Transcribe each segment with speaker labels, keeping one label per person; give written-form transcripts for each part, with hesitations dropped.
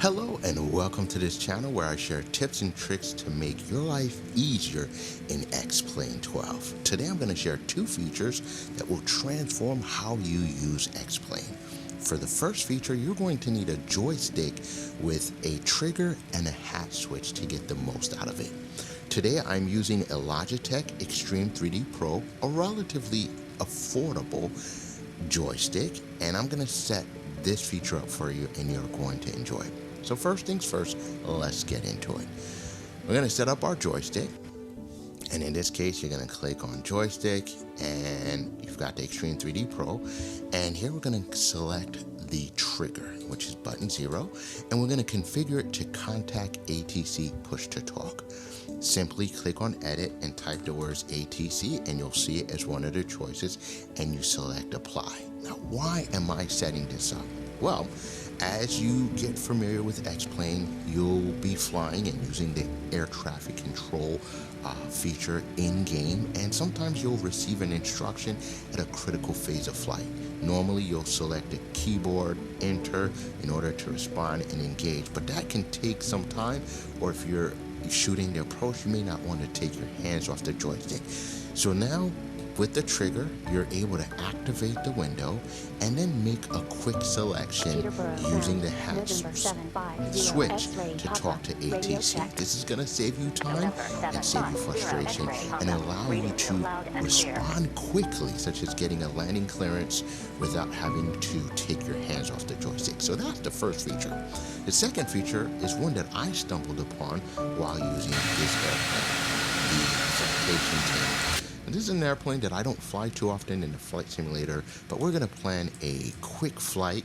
Speaker 1: Hello and welcome to this channel where I share tips and tricks to make your life easier in X-Plane 12. Today I'm going to share two features that will transform how you use X-Plane. For the first feature, you're going to need a joystick with a trigger and a hat switch to get the most out of it. Today I'm using a Logitech Extreme 3D Pro, a relatively affordable joystick, and I'm going to set this feature up for you and you're going to enjoy it. So first things first, let's get into it. We're going to set up our joystick, and in this case you're going to click on joystick and you've got the Extreme 3D Pro, and here we're going to select the trigger, which is button 0, and we're going to configure it to contact ATC push to talk. Simply click on edit and type the words ATC and you'll see it as one of the choices, and you select apply. Now, why am I setting this up? Well, as you get familiar with X-Plane, you'll be flying and using the air traffic control feature in-game, and sometimes you'll receive an instruction at a critical phase of flight. Normally, you'll select a keyboard, enter, in order to respond and engage, but that can take some time, or if you're shooting the approach, you may not want to take your hands off the joystick. So now, with the trigger, you're able to activate the window and then make a quick selection using the hat switch to talk to ATC. This is going to save you time and save you frustration and allow you to respond quickly, such as getting a landing clearance without having to take your hands off the joystick. So that's the first feature. The second feature is one that I stumbled upon while using this airplane, the Citation 10. This is an airplane that I don't fly too often in the flight simulator, but we're going to plan a quick flight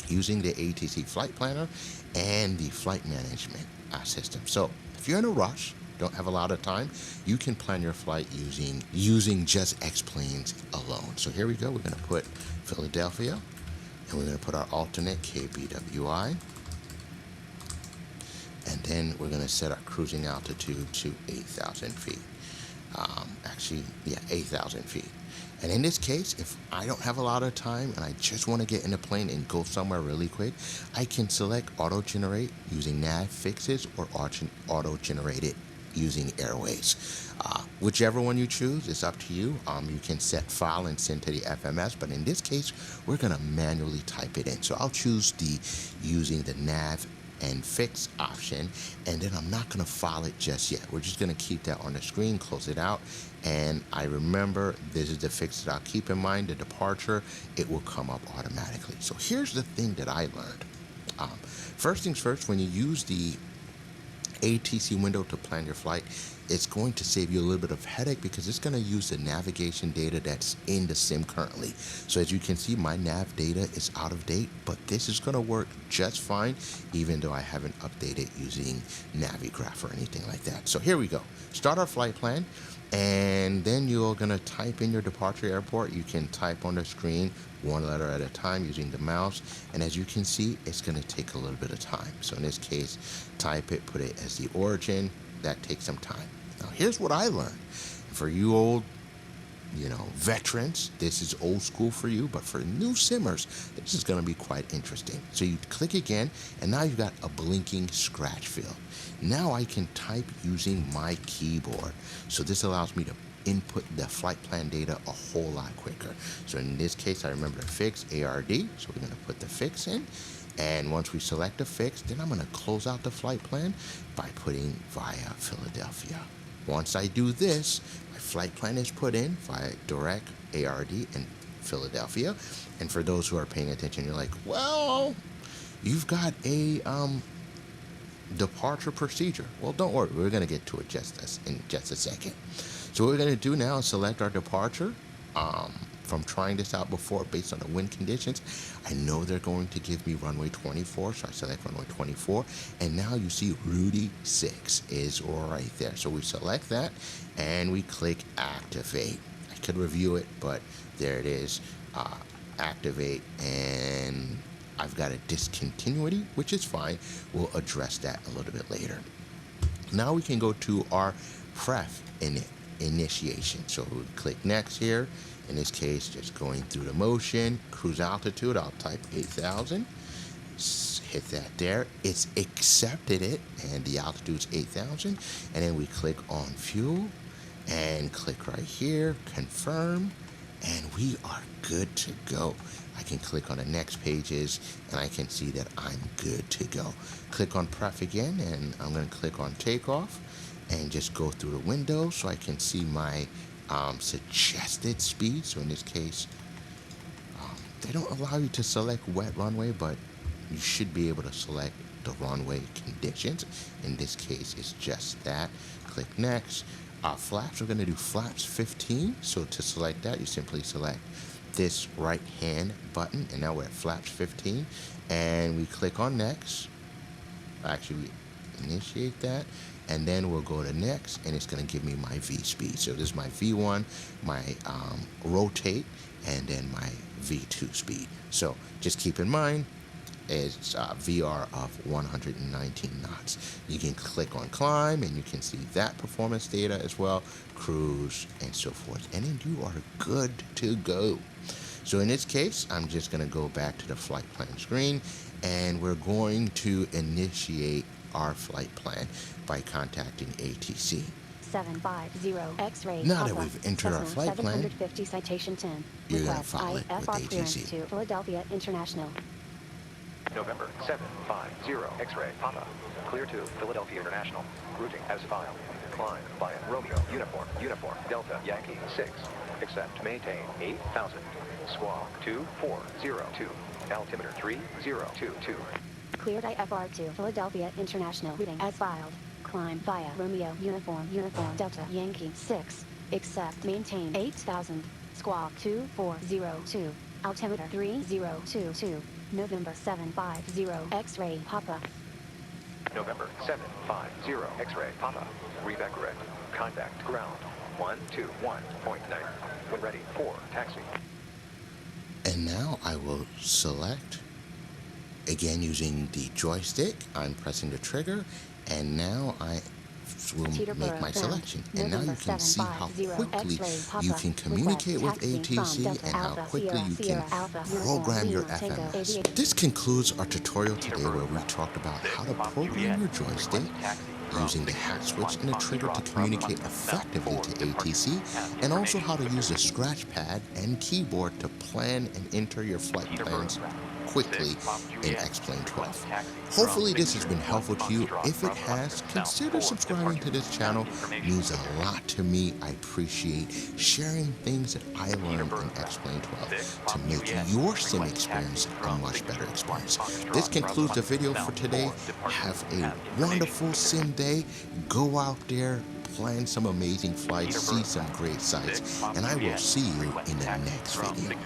Speaker 1: using the ATC flight planner and the flight management system. So if you're in a rush, don't have a lot of time, you can plan your flight using just X-Planes alone. So here we go. We're going to put Philadelphia, and we're going to put our alternate KBWI, and then we're going to set our cruising altitude to 8,000 feet. 8,000 feet. And in this case, if I don't have a lot of time and I just want to get in the plane and go somewhere really quick, I can select auto generate using nav fixes or auto generate it using airways. Whichever one you choose, it's up to you. You can set file and send to the FMS, but in this case, we're going to manually type it in. So I'll choose using the nav and fix option, and then I'm not going to file it just yet. We're just going to keep that on the screen, close it out, and I remember this is the fix that I'll keep in mind. The departure, it will come up automatically. So here's the thing that I learned. First things first, when you use the ATC window to plan your flight, it's going to save you a little bit of headache because it's going to use the navigation data that's in the sim currently. So as you can see, my nav data is out of date, but this is going to work just fine, even though I haven't updated using Navigraph or anything like that. So here we go. Start our flight plan, and then you're going to type in your departure airport. You can type on the screen one letter at a time using the mouse, and as you can see, it's going to take a little bit of time. So in this case, type it, put it as the origin. That takes some time. Now here's what I learned. For you old, veterans, this is old school for you, but for new simmers, this is going to be quite interesting. So you click again, and now you've got a blinking scratch field. Now I can type using my keyboard. So this allows me to input the flight plan data a whole lot quicker. So in this case, I remember the fix, ARD, so we're going to put the fix in. And once we select the fix, then I'm going to close out the flight plan by putting via Philadelphia. Once I do this, my flight plan is put in via direct, ARD, and Philadelphia. And for those who are paying attention, you're like, well, you've got a departure procedure. Well, don't worry. We're going to get to it in just a second. So what we're going to do now is select our departure. From trying this out before, based on the wind conditions, I know they're going to give me runway 24, so I select runway 24, and now you see Rudy 6 is right there. So we select that, and we click activate. I could review it, but there it is, activate, and I've got a discontinuity, which is fine. We'll address that a little bit later. Now we can go to our pref initiation. So we'll click next here. In this case, just going through the motion, cruise altitude, I'll type 8,000. hit that there. It's accepted it, and the altitude's 8,000. And then we click on fuel and click right here, confirm, and we are good to go. I can click on the next pages and I can see that I'm good to go. Click on pref again, and I'm going to click on takeoff and just go through the window so I can see my suggested speed. So in this case, they don't allow you to select wet runway, but you should be able to select the runway conditions. In this case, it's just that. Click next. Flaps, we're going to do flaps 15. So to select that, you simply select this right hand button, and now we're at flaps 15, and we click on next. Actually, we initiate that, and then we'll go to next, and it's going to give me my V speed. So this is my V1, my rotate, and then my V2 speed. So just keep in mind, it's VR of 119 knots. You can click on climb and you can see that performance data as well, cruise and so forth, and then you are good to go. So in this case, I'm just going to go back to the flight plan screen, and we're going to initiate our flight plan by contacting ATC.
Speaker 2: 750 X-ray.
Speaker 1: Now that we've entered our flight plan,
Speaker 2: 750 Citation 10.
Speaker 1: you're going to follow it with
Speaker 2: IFR clearance
Speaker 1: ATC.
Speaker 2: to Philadelphia International.
Speaker 3: November 750 X-ray Papa. Clear to Philadelphia International. Routing as filed. Climb via Romeo Uniform Delta Yankee 6. Accept maintain 8,000. Squawk 2402. Altimeter 3022.
Speaker 2: Cleared IFR to Philadelphia International. Routing as filed. Climb via Romeo Uniform Delta Yankee 6. Accept maintain 8,000. Squawk 2402. Altimeter 3022. November 750 X-ray Papa.
Speaker 3: November 750 X-ray Papa. Reback correct. Contact ground 121.9. When ready for taxi.
Speaker 1: And now I will select, again using the joystick, I'm pressing the trigger, and now I will make my selection. And now you can see how quickly you can communicate with ATC and how quickly you can program your FMS. This concludes our tutorial today where we talked about how to program your joystick using the hat switch and the trigger to communicate effectively to ATC, and also how to use a scratch pad and keyboard to plan and enter your flight plans quickly in X-Plane 12. Hopefully this has been helpful to you. If it has, consider subscribing to this channel. It means a lot to me. I appreciate sharing things that I learned in X-Plane 12 to make your sim experience a much better experience. This concludes the video for today. Have a wonderful sim day. Go out there, plan some amazing flights, see some great sights, and I will see you in the next video.